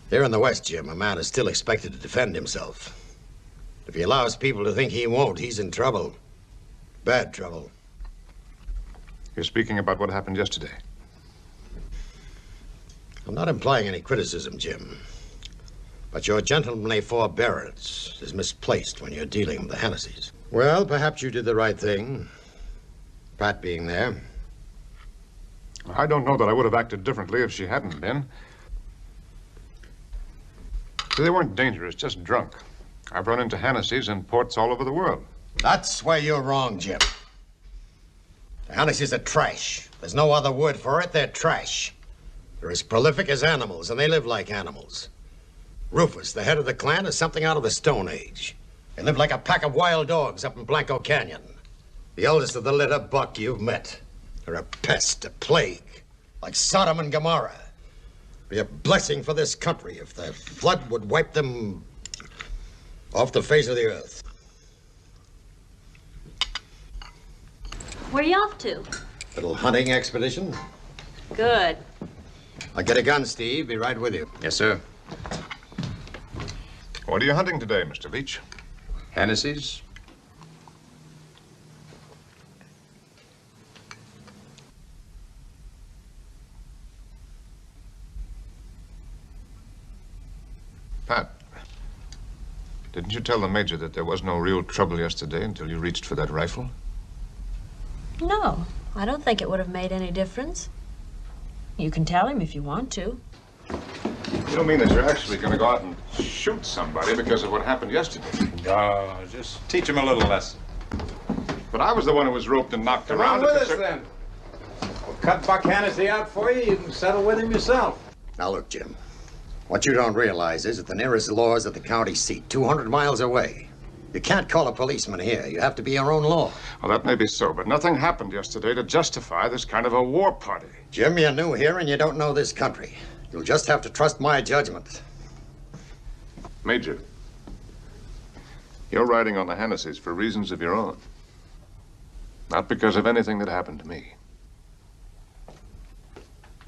Here in the West, Jim, a man is still expected to defend himself. If he allows people to think he won't, he's in trouble. Bad trouble. You're speaking about what happened yesterday. I'm not implying any criticism, Jim. But your gentlemanly forbearance is misplaced when you're dealing with the Hennessy's. Well, perhaps you did the right thing. Pat being there. I don't know that I would have acted differently if she hadn't been. They weren't dangerous, just drunk. I've run into Hennessy's in ports all over the world. That's where you're wrong, Jim. The Hennessy's are trash. There's no other word for it. They're trash. They're as prolific as animals, and they live like animals. Rufus, the head of the clan, is something out of the Stone Age. They live like a pack of wild dogs up in Blanco Canyon. The eldest of the litter, Buck, you've met. They're a pest, a plague, like Sodom and Gomorrah. It'd be a blessing for this country if the flood would wipe them off the face of the earth. Where are you off to? Little hunting expedition. Good. I'll get a gun, Steve. Be right with you. Yes, sir. What are you hunting today, Mr. Leach? Hennessy's? Pat, didn't you tell the Major that there was no real trouble yesterday until you reached for that rifle? No, I don't think it would have made any difference. You can tell him if you want to. You don't mean that you're actually going to go out and shoot somebody because of what happened yesterday? Oh, just teach him a little lesson. But I was the one who was roped and knocked Come around. on with us, then. We'll cut Buck Hennessy out for you. You can settle with him yourself. Now, look, Jim. What you don't realize is that the nearest law is at the county seat, 200 miles away. You can't call a policeman here. You have to be your own law. Well, that may be so, but nothing happened yesterday to justify this kind of a war party. Jim, you're new here and you don't know this country. You'll just have to trust my judgment. Major, you're riding on the Hennessy's for reasons of your own. Not because of anything that happened to me.